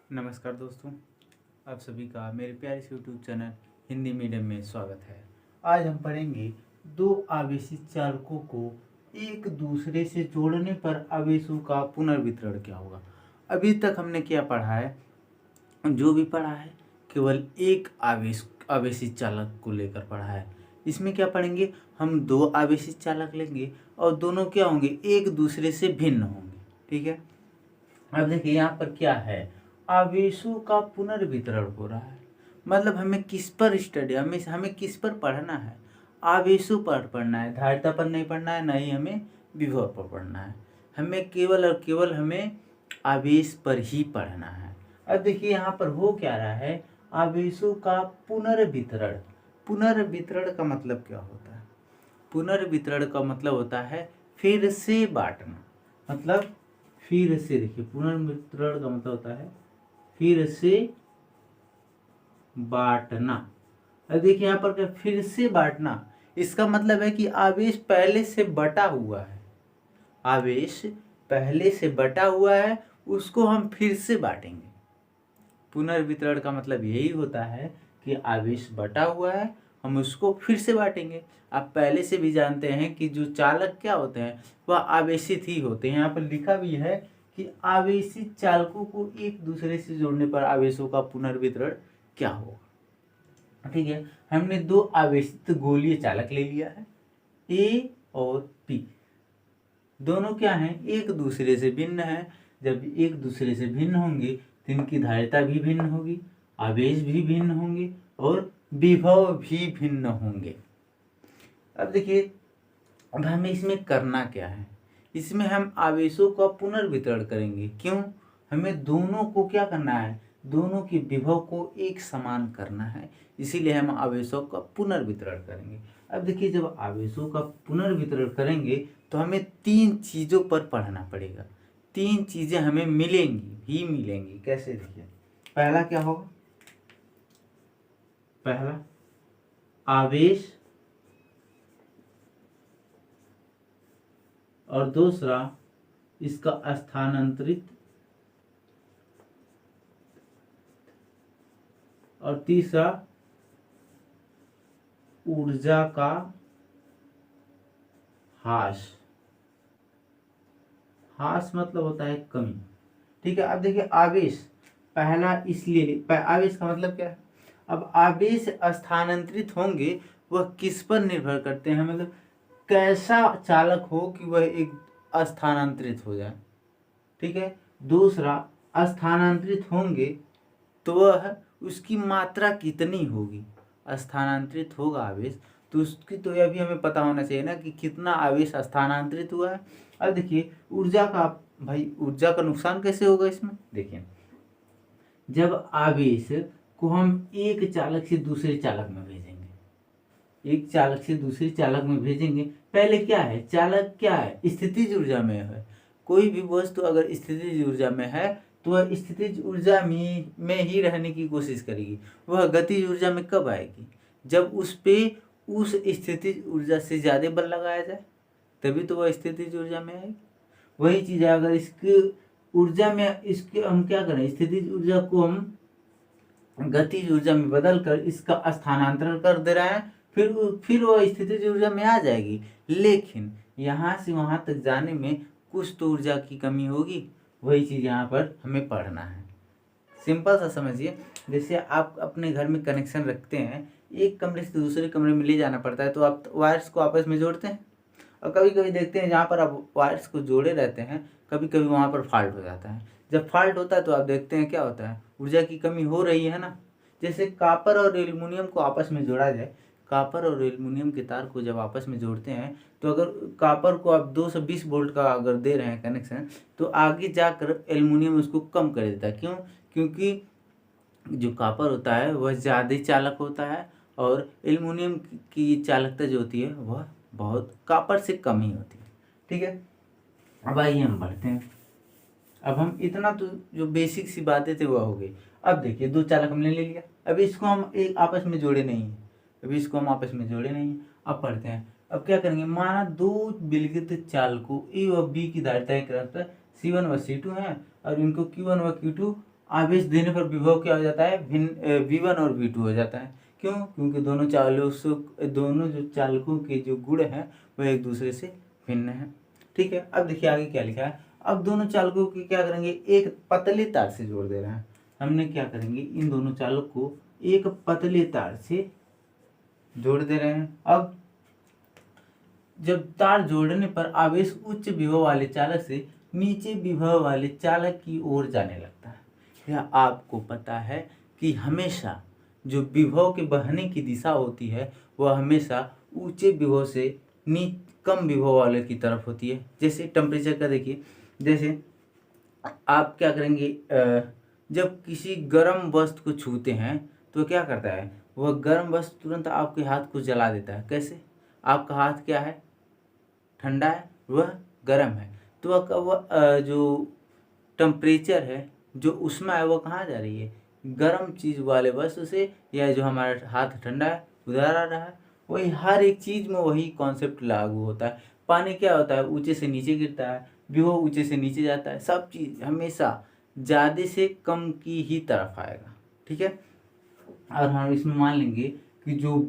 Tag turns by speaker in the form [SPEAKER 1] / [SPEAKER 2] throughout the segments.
[SPEAKER 1] नमस्कार दोस्तों, आप सभी का मेरे प्यारे से यूट्यूब चैनल हिंदी मीडियम में स्वागत है। आज हम पढ़ेंगे दो आवेशित चालकों को एक दूसरे से जोड़ने पर आवेशों का पुनर्वितरण क्या होगा। अभी तक हमने क्या पढ़ा है, जो भी पढ़ा है केवल एक आवेशित चालक को लेकर पढ़ा है। इसमें क्या पढ़ेंगे, हम दो आवेशित चालक लेंगे और दोनों क्या होंगे, एक दूसरे से भिन्न होंगे। ठीक है, अब देखिए यहाँ पर क्या है, आवेशों का पुनर्वितरण हो रहा है। मतलब हमें किस पर स्टडी, हमें किस पर पढ़ना है, आवेशों पर पढ़ना है, धारिता पर नहीं पढ़ना है, ना ही हमें विभव पर पढ़ना है। हमें केवल और केवल हमें आवेश पर ही पढ़ना है। अब देखिए यहाँ पर हो क्या रहा है, आवेशों का पुनर्वितरण। पुनर्वितरण का मतलब क्या होता है, पुनर्वितरण का मतलब होता है फिर से बांटना। मतलब फिर से, देखिए पुनर्वितरण का मतलब होता है फिर से बांटना। अब देखिए यहाँ पर क्या, फिर से बांटना, इसका मतलब है कि आवेश पहले से बटा हुआ है, आवेश पहले से बटा हुआ है, उसको हम फिर से बांटेंगे। पुनर्वितरण का मतलब यही होता है कि आवेश बटा हुआ है, हम उसको फिर से बांटेंगे। आप पहले से भी जानते हैं कि जो चालक क्या होते हैं, वह आवेशित ही होते हैं। यहाँ पर लिखा भी है कि आवेशित चालकों को एक दूसरे से जोड़ने पर आवेशों का पुनर्वितरण क्या होगा। ठीक है, हमने दो आवेशित गोलीय चालक ले लिया है, ए और पी। दोनों क्या हैं, एक दूसरे से भिन्न है। जब एक दूसरे से भिन्न होंगे तो इनकी धारिता भी भिन्न होगी, आवेश भी भिन्न होंगे और विभव भी भिन्न होंगे। अब देखिए, अब हमें इसमें करना क्या है, इसमें हम आवेशों का पुनर्वितरण करेंगे। क्यों, हमें दोनों को क्या करना है, दोनों की विभव को एक समान करना है, इसीलिए हम आवेशों का पुनर्वितरण करेंगे। अब देखिए, जब आवेशों का पुनर्वितरण करेंगे तो हमें तीन चीज़ों पर पढ़ना पड़ेगा। तीन चीज़ें हमें मिलेंगी ही मिलेंगी। कैसे, देखिए पहला क्या होगा, पहला आवेश और दूसरा इसका स्थानांतरित और तीसरा ऊर्जा का ह्रास। ह्रास मतलब होता है कमी। ठीक है, अब देखिए आवेश पहला, इसलिए आवेश का मतलब क्या है, अब आवेश स्थानांतरित होंगे वह किस पर निर्भर करते हैं, मतलब कैसा चालक हो कि वह एक स्थानांतरित हो जाए। ठीक है, दूसरा स्थानांतरित होंगे तो वह उसकी मात्रा कितनी होगी। स्थानांतरित होगा आवेश तो उसकी तो यह भी हमें पता होना चाहिए ना कि कितना आवेश स्थानांतरित हुआ है। अब देखिए ऊर्जा का, भाई ऊर्जा का नुकसान कैसे होगा इसमें, देखिए जब आवेश को हम एक चालक से दूसरे चालक में भेजेंगे, एक चालक से दूसरे चालक में भेजेंगे, पहले क्या है, चालक क्या है, स्थितिज ऊर्जा में है। कोई भी वस्तु अगर स्थितिज ऊर्जा में है तो वह स्थितिज ऊर्जा में ही रहने की कोशिश करेगी। वह गतिज ऊर्जा में कब आएगी, जब उस पे उस स्थितिज ऊर्जा से ज़्यादा बल लगाया जाए, तभी तो वह स्थितिज ऊर्जा में आएगी। वही चीज़ है, अगर इसकी ऊर्जा में, इसके हम क्या करें, स्थितिज ऊर्जा को हम गतिज ऊर्जा में बदल कर इसका स्थानांतरण कर दे रहे हैं, फिर वह स्थितिज ऊर्जा में आ जाएगी। लेकिन यहाँ से वहाँ तक जाने में कुछ तो ऊर्जा की कमी होगी, वही चीज़ यहाँ पर हमें पढ़ना है। सिंपल सा समझिए, जैसे आप अपने घर में कनेक्शन रखते हैं, एक कमरे से दूसरे कमरे में ले जाना पड़ता है, तो आप वायर्स को आपस में जोड़ते हैं। और कभी कभी देखते हैं जहाँ पर आप वायर्स को जोड़े रहते हैं, कभी कभी वहाँ पर फॉल्ट हो जाता है। जब फॉल्ट होता है तो आप देखते हैं क्या होता है, ऊर्जा की कमी हो रही है ना। जैसे कापर और एल्युमिनियम को आपस में जोड़ा जाए, कापर और एल्युमिनियम के तार को जब आपस में जोड़ते हैं तो अगर कापर को आप 220 वोल्ट का अगर दे रहे हैं कनेक्शन, तो आगे जाकर एल्युमिनियम उसको कम कर देता है। क्यों, क्योंकि जो कापर होता है वह ज़्यादा चालक होता है और एल्युमिनियम की चालकता जो होती है वह बहुत कापर से कम ही होती है। ठीक है, अब आइए हम बढ़ते हैं। अब हम इतना तो जो बेसिक सी बातें थे वह हो गई। अब देखिए दो चालक हमने ले लिया, अभी इसको हम एक आपस में जोड़े नहीं हैं, अभी इसको हम आपस में जोड़े नहीं हैं। अब पढ़ते हैं, अब क्या करेंगे, माना दो विलगित चालकों ए और बी की धारिता एक रहता है C1 व C2 है और इनको Q1 व Q2 आवेश देने पर विभव क्या हो जाता है, भिन्न V1 और V2 हो जाता है। क्यों? क्योंकि दोनों जो चालकों के जो गुण हैं वह एक दूसरे से भिन्न है। ठीक है, अब देखिए आगे क्या लिखा है। अब दोनों चालकों की क्या करेंगे, एक पतले तार से जोड़ दे रहे हैं। हमने क्या करेंगे, इन दोनों चालक को एक पतले तार से जोड़ दे रहे हैं। अब जब तार जोड़ने पर आवेश उच्च विभव वाले चालक से नीचे विभव वाले चालक की ओर जाने लगता है। यह आपको पता है कि हमेशा जो विभव के बहने की दिशा होती है वह हमेशा ऊंचे विभव से कम विभव वाले की तरफ होती है। जैसे टेम्परेचर का देखिए, जैसे आप क्या करेंगे, जब किसी गर्म वस्तु को छूते हैं तो क्या करता है, वह गर्म वस्तु तुरंत आपके हाथ को जला देता है। कैसे? आपका हाथ क्या है, ठंडा है, वह गर्म है, तो वह जो टेम्परेचर है, जो ऊष्मा है, वो कहाँ जा रही है, गर्म चीज़ वाले वस्तु से, या जो हमारा हाथ ठंडा है उधर आ रहा है। वही हर एक चीज़ में वही कॉन्सेप्ट लागू होता है। पानी क्या होता है, ऊंचे से नीचे गिरता है, विभव ऊंचे से नीचे जाता है। सब चीज़ हमेशा ज़्यादा से कम की ही तरफ आएगा। ठीक है, और हम इसमें मान लेंगे कि जो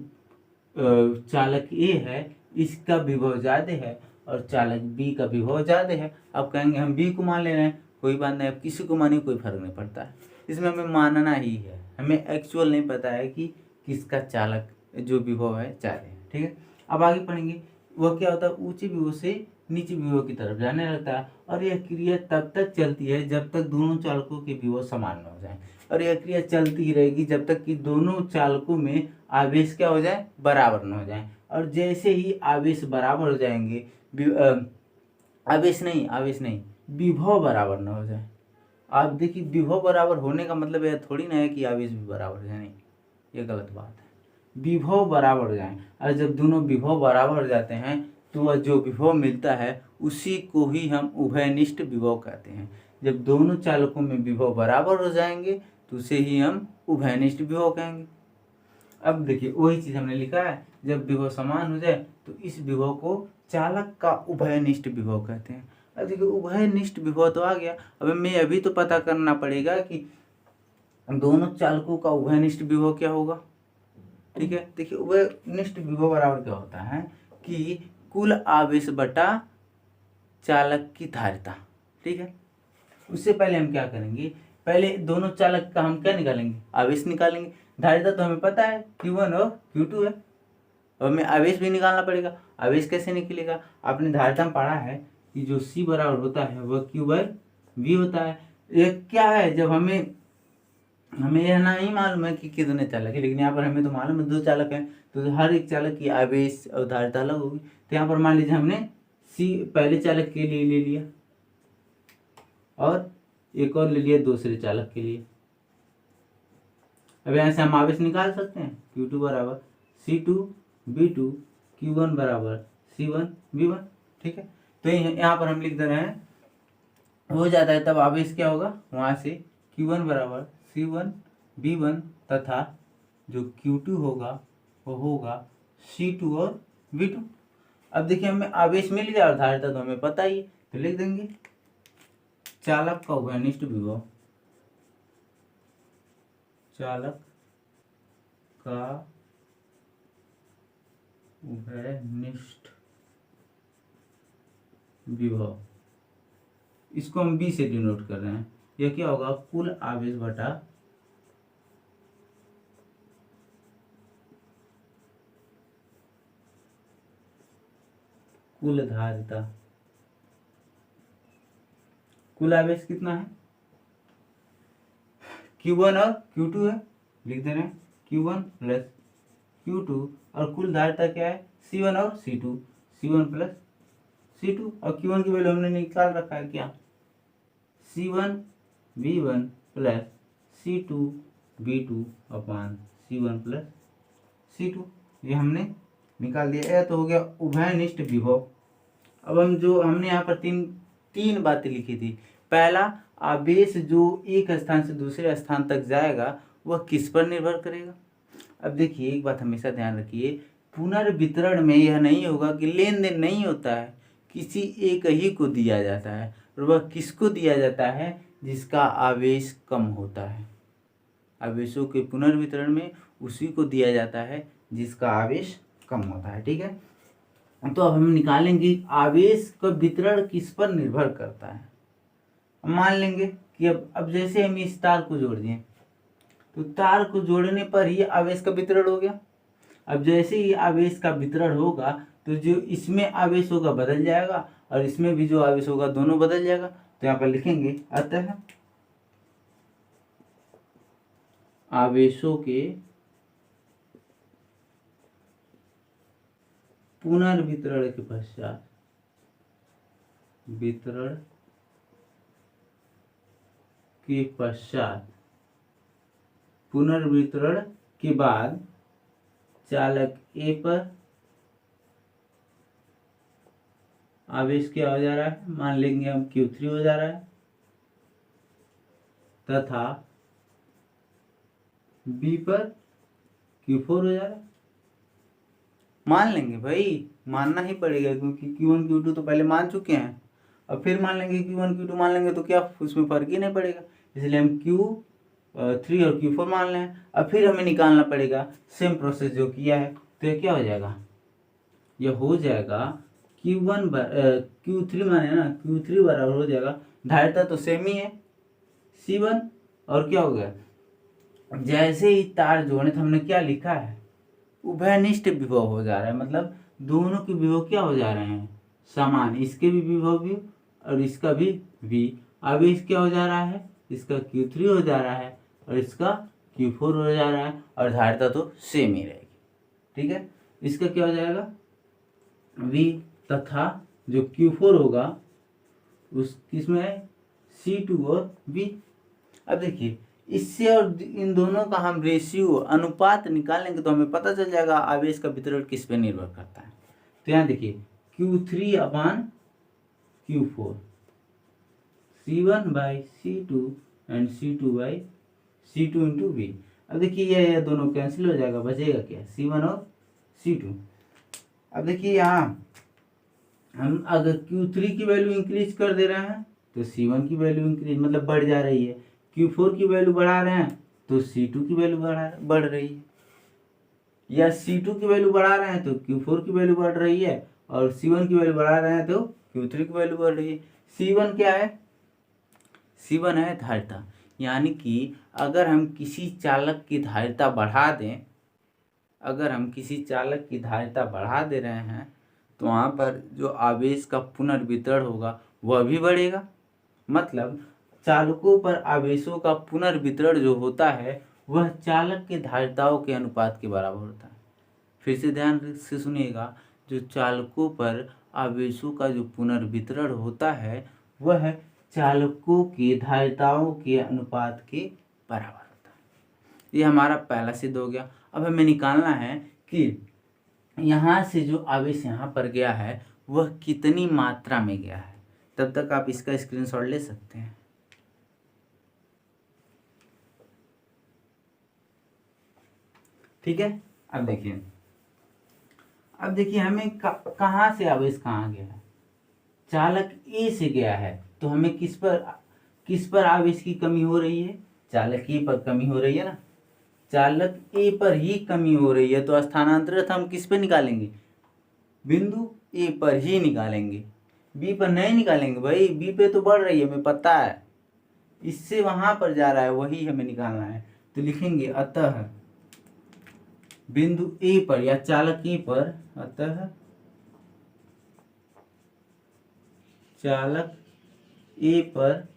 [SPEAKER 1] चालक ए है इसका विभव ज़्यादा है और चालक बी का विभव ज़्यादा है। अब कहेंगे हम बी को मान ले रहे हैं, कोई बात नहीं, अब किसी को मानिए कोई फर्क नहीं पड़ता है, इसमें हमें मानना ही है। हमें एक्चुअल नहीं पता है कि किसका चालक जो विभव है ज़्यादा है। ठीक है, अब आगे पढ़ेंगे। वह क्या होता है, ऊंचे विभव से नीचे विभव की तरफ जाने लगता है, और यह क्रिया तब तक चलती है जब तक दोनों चालकों के विभव समान न हो जाए। और यह क्रिया चलती ही रहेगी जब तक कि दोनों चालकों में आवेश क्या हो जाए, बराबर न हो जाए। और जैसे ही आवेश बराबर हो जाएंगे, आवेश नहीं, विभव बराबर न हो जाए। आप देखिए, विभव बराबर होने का मतलब यह थोड़ी ना है कि आवेश भी बराबर हो जाए, नहीं, ये गलत बात है। विभव बराबर हो जाए, और जब दोनों विभव बराबर हो जाते हैं तो वह जो विभव मिलता है उसी को ही हम उभयनिष्ठ विभव कहते हैं। जब दोनों चालकों में विभव बराबर हो जाएंगे तो उसे ही हम उभयनिष्ठ विभव कहेंगे। अब देखिए वही चीज़ हमने लिखा है, जब विभव समान हो जाए तो इस विभव को चालक का उभयनिष्ठ विभव कहते हैं। अब देखिए उभयनिष्ठ विभव तो आ गया, अब हमें अभी तो पता करना पड़ेगा कि दोनों चालकों का उभयनिष्ठ विभव क्या होगा। ठीक है, देखिए उभयनिष्ठ विभव बराबर क्या होता है कि कुल आवेश बटा चालक की धारिता। ठीक है, उससे पहले हम क्या करेंगे, पहले दोनों चालक का हम क्या निकालेंगे, आवेश निकालेंगे। धारिता तो हमें पता है Q1 और Q2 है, और हमें आवेश भी निकालना पड़ेगा। आवेश कैसे निकलेगा, आपने धारिता में पढ़ा है कि जो C बराबर होता है वह Q/V होता है। ये क्या है, जब हमें यह नहीं मालूम है कि कितने चालक है, लेकिन यहाँ पर हमें तो मालूम है 2 चालक हैं, तो हर एक चालक की आवेश और धारिता अलग होगी। तो यहाँ पर मान लीजिए हमने C पहले चालक के लिए ले लिया और एक और ले लिया दूसरे चालक के लिए। अब यहाँ से हम आवेश निकाल सकते हैं, Q2 बराबर C2V2, Q1 बराबर C1V1। ठीक है, तो यहाँ पर हम लिख दे रहे हैं, हो जाता है, तब आवेश क्या होगा, वहाँ से Q1 बराबर C1V1 तथा जो Q2 होगा वो होगा C2 और V2। अब देखिए हमें आवेश मिल गया और धारिता तो हमें पता ही है, तो लिख देंगे चालक का उभयनिष्ठ विभव, चालक का उभयनिष्ठ विभव, इसको हम B से डिनोट कर रहे हैं। यह क्या होगा, कुल आवेश बटा कुल धारिता। कुल आवेश कितना है, Q1 और Q2 है, लिख दे रहे हैं Q1 प्लस Q2, और कुल धारिता क्या है, C1 और C2, C1 प्लस C2, और Q1 की वैल्यू हमने निकाल रखा है क्या, C1V1 प्लस C2V2 अपान C1 प्लस C2, ये हमने निकाल दिया। यह तो हो गया उभयनिष्ठ विभव। अब हम जो हमने यहाँ पर तीन बातें लिखी थी। पहला, आवेश जो एक स्थान से दूसरे स्थान तक जाएगा वह किस पर निर्भर करेगा। अब देखिए एक बात हमेशा ध्यान रखिए, पुनर्वितरण में यह नहीं होगा कि लेन देन नहीं होता है, किसी एक ही को दिया जाता है, और वह किसको दिया जाता है, जिसका आवेश कम होता है। आवेशों के पुनर्वितरण में उसी को दिया जाता है जिसका आवेश कम होता है। ठीक है, तो अब हम निकालेंगे आवेश का वितरण किस पर निर्भर करता है। मान लेंगे कि अब जैसे हम इस तार को जोड़ दिए तो तार को जोड़ने पर ही आवेश का वितरण हो गया। अब जैसे ही आवेश का वितरण होगा तो जो इसमें आवेश होगा बदल जाएगा और इसमें भी जो आवेश होगा दोनों बदल जाएगा। तो यहाँ पर लिखेंगे अतः आवेशों के पुनर्वितरण के पश्चात पुनर्वितरण के बाद चालक ए पर आवेश क्या हो जा रहा है, मान लेंगे हम Q3 हो जा रहा है, तथा बी पर Q4 हो जा रहा है। मान लेंगे भाई, मानना ही पड़ेगा क्योंकि Q1 Q2 तो पहले मान चुके हैं। अब फिर मान लेंगे Q1 Q2 मान लेंगे तो क्या उसमें फर्क ही नहीं पड़ेगा, इसलिए हम Q3 और Q4 मान लें। अब फिर हमें निकालना पड़ेगा सेम प्रोसेस जो किया है। तो ये क्या हो जाएगा, यह हो जाएगा Q3 माने ना, Q3 बराबर हो जाएगा, धारिता तो सेम ही है C1। और क्या हो गया, जैसे ही तार जोड़ने तो हमने क्या लिखा है, उभयनिष्ठ विभव हो जा रहा है, मतलब दोनों के विभव क्या हो जा रहे हैं, समान। इसके भी विभव भी और इसका भी v। आवेश क्या हो जा रहा है, इसका Q3 हो जा रहा है और इसका Q4 हो जा रहा है और धारिता तो सेम ही रहेगी। ठीक है, इसका क्या हो जाएगा v, तथा जो Q4 होगा उस किसमें है C2 और v। अब देखिए इससे और इन दोनों का हम रेशियो अनुपात निकालेंगे तो हमें पता चल जाएगा आवेश का वितरण किस पे निर्भर करता है। तो यहाँ देखिए Q3/Q4, C1/C2 and C2/C2 × V। अब देखिए ये दोनों कैंसिल हो जाएगा, बचेगा क्या, C1 और C2। अब देखिए यहाँ हम अगर Q3 की वैल्यू इंक्रीज कर दे रहे हैं तो C1 की वैल्यू इंक्रीज मतलब बढ़ जा रही है, Q4 की वैल्यू बढ़ा रहे हैं तो C2 की वैल्यू बढ़ रही है, या C2 की वैल्यू बढ़ा रहे हैं तो Q4 की वैल्यू बढ़ रही है, और C1 की वैल्यू बढ़ा रहे हैं तो Q3 की वैल्यू बढ़ रही है। C1 क्या है, C1 है धारिता, यानी कि अगर हम किसी चालक की धारिता बढ़ा दें, अगर हम किसी चालक की धारिता बढ़ा दे रहे हैं तो वहाँ पर जो आवेश का पुनर्वितरण होगा वह भी बढ़ेगा। मतलब चालकों पर आवेशों का पुनर्वितरण जो होता है वह चालक के धारिताओं के अनुपात के बराबर होता है। फिर से ध्यान से सुनिएगा, जो चालकों पर आवेशों का जो पुनर्वितरण होता है वह चालकों के धारिताओं के अनुपात के बराबर होता है। ये हमारा पहला सिद्ध हो गया। अब हमें निकालना है कि यहाँ से जो आवेश यहाँ पर गया है वह कितनी मात्रा में गया है। तब तक आप इसका स्क्रीनशॉट ले सकते हैं। ठीक है, अब देखिए हमें कहाँ से आवेश कहाँ गया है, चालक ए से गया है तो हमें किस पर आवेश की कमी हो रही है, चालक ए पर कमी हो रही है ना, चालक ए पर ही कमी हो रही है तो स्थानांतरित हम किस पे निकालेंगे, बिंदु ए पर ही निकालेंगे, बी पर नहीं निकालेंगे भाई, बी पे तो बढ़ रही है हमें पता है, इससे वहां पर जा रहा है वही हमें निकालना है। तो लिखेंगे अतः बिंदु ए पर या चालक ए पर, अतः चालक ए पर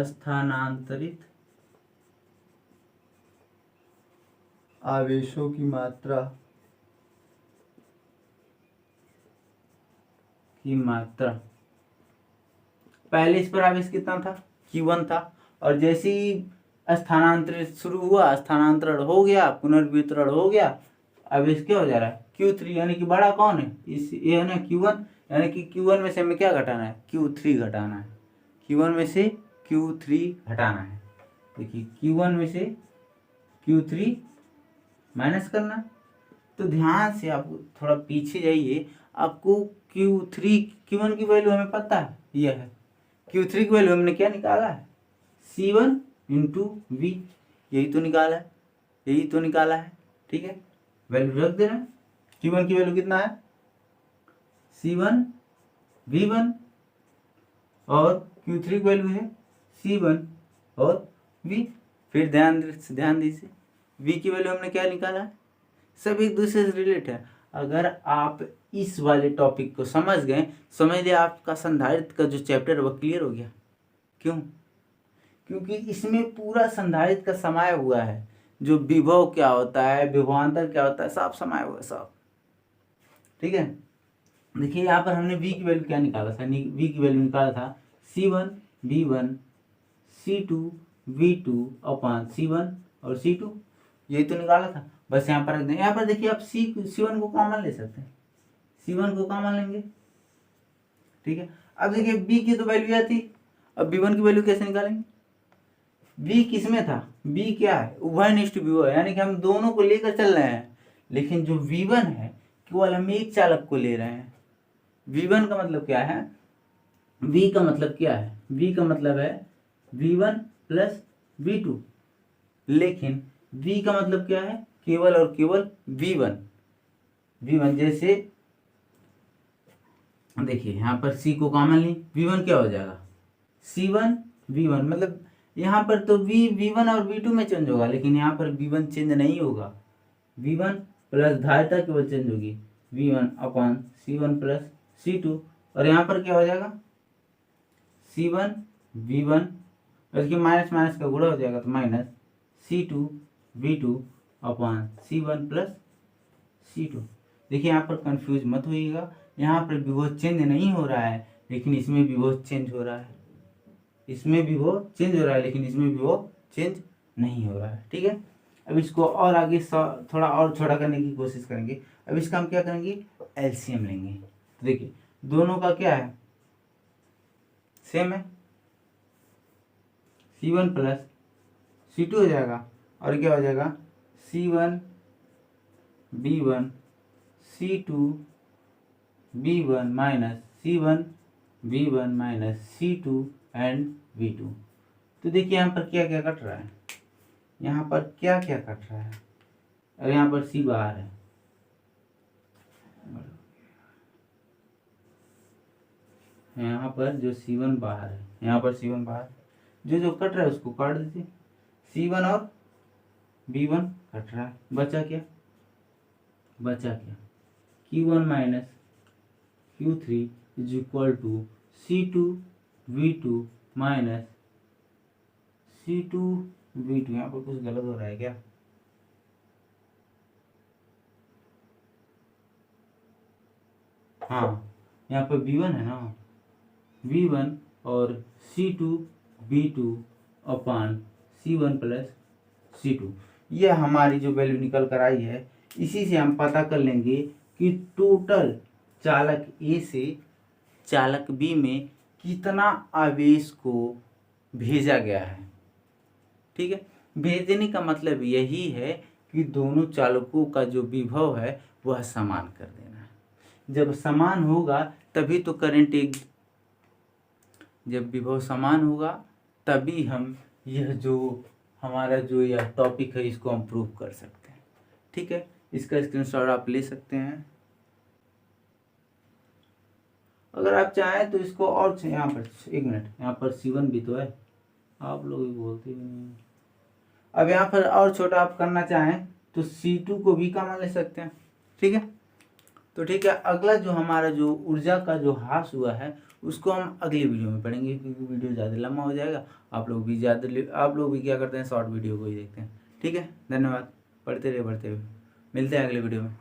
[SPEAKER 1] स्थानांतरित आवेशों की मात्रा पहले इस पर आवेश कितना था, Q1 था, और जैसे ही स्थानांतरित शुरू हुआ, स्थानांतरण हो गया, पुनर्वितरण हो गया, आवेश क्या हो जा रहा है Q3, यानी कि बड़ा कौन है, ये है ना Q1, यानी कि Q1 में से हमें क्या घटाना है, Q3 घटाना है, Q1 में से Q3 घटाना है। देखिए Q1 में से Q3 माइनस करना। तो ध्यान से आप थोड़ा पीछे जाइए, आपको Q1 की वैल्यू हमें पता है यह है, Q3 की वैल्यू हमने क्या निकाला है, C1 इंटू V, यही तो निकाला है, यही तो निकाला है। ठीक है, वैल्यू रख देना। Q1 की वैल्यू कितना है, C1 V1, और Q3 की वैल्यू है C1 और V। फिर ध्यान दीजिए, V की वैल्यू हमने क्या निकाला है, सब एक दूसरे से रिलेट है। अगर आप इस वाले टॉपिक को समझ गए, समझ लिया आपका संधारित्र का जो चैप्टर है वो क्लियर हो गया। क्यों? क्योंकि इसमें पूरा संधारित्र का समाया हुआ है, जो विभव क्या होता है, विभवांतर क्या होता है, सब समाया हुआ है सब। ठीक है, देखिए यहाँ पर हमने V की वैल्यू क्या निकाला था, V की वैल्यू निकाला था C1 V1 C2 V2 अपान C1 और C2, यही तो निकाला था। बस यहाँ पर रख दें। यहाँ पर देखिए आप C1 को कॉमन ले सकते हैं, C1 को कॉमन लेंगे। ठीक है, अब देखिए B की तो वैल्यू यह थी, अब V1 की वैल्यू कैसे निकालेंगे, V किसमें था, B क्या है, उभयनिष्ठ विभव है, यानी कि हम दोनों को लेकर चल रहे हैं, लेकिन जो V1 है केवल हम एक चालक को ले रहे हैं। V1 का मतलब क्या है, V का मतलब क्या है, V का मतलब है V1 प्लस V2, लेकिन V का मतलब क्या है, केवल और केवल V1। जैसे देखिए यहाँ पर C को कॉमन ली, V1 क्या हो जाएगा, C1 V1, मतलब यहाँ पर तो V1 और V2 में चेंज होगा, लेकिन यहाँ पर V1 चेंज नहीं होगा। V1 प्लस धारिता केवल चेंज होगी, V1 अपान C1 प्लस C2, और यहाँ पर क्या हो जाएगा, C1 V1, इसके माइनस माइनस का गुणा हो जाएगा तो माइनस C2 V2 अपान C1 प्लस C2। देखिए यहाँ पर कंफ्यूज मत होइएगा, यहाँ पर विभव चेंज नहीं हो रहा है, लेकिन इसमें विभव चेंज हो रहा है, इसमें विभव चेंज हो रहा है, लेकिन इसमें विभव चेंज नहीं हो रहा है। ठीक है, अब इसको और आगे थोड़ा और छोटा करने की कोशिश करेंगे। अब इसका हम क्या करेंगे, एलसीएम लेंगे। तो देखिए दोनों का क्या है, सेम है, C1 प्लस C2 हो जाएगा, और क्या हो जाएगा C1 B1 C2 B1 minus C1 B1 minus C2 and V2। तो देखिए यहाँ पर क्या क्या कट रहा है, यहाँ पर क्या क्या कट रहा है, और यहाँ पर C बाहर है, यहाँ पर जो C1 बाहर है, यहाँ पर C1 बाहर, जो कट रहा है उसको काट दीजिए। C1 और B1 कट रहा है, बचा क्या, Q1 minus Q3 is equal to C2 V2 minus C2 V2। यहाँ पर कुछ गलत हो रहा है क्या, हाँ यहाँ पर V1 है ना, V1 और C2 V2 अपान C1 प्लस C2, ये हमारी जो वैल्यू निकल कर आई है, इसी से हम पता कर लेंगे कि टोटल चालक A से चालक B में कितना आवेश को भेजा गया है। ठीक है, भेजने का मतलब यही है कि दोनों चालकों का जो विभव है वह समान कर देना है। जब समान होगा तभी तो करंट जब विभव समान होगा तभी हम यह जो हमारा जो यह टॉपिक है इसको हम प्रूव कर सकते हैं। ठीक है, इसका स्क्रीनशॉट आप ले सकते हैं। अगर आप चाहें तो इसको और यहाँ पर एक मिनट, यहाँ पर C1 भी तो है, आप लोग भी बोलते नहीं। अब यहाँ पर और छोटा आप करना चाहें तो C2 को भी कॉमन ले सकते हैं। ठीक है, तो ठीक है, अगला जो हमारा जो ऊर्जा का जो ह्रास हुआ है उसको हम अगली वीडियो में पढ़ेंगे, क्योंकि वीडियो ज़्यादा लंबा हो जाएगा। आप लोग भी क्या करते हैं, शॉर्ट वीडियो को ही देखते हैं। ठीक है, धन्यवाद, पढ़ते रहिए, मिलते हैं अगले वीडियो में।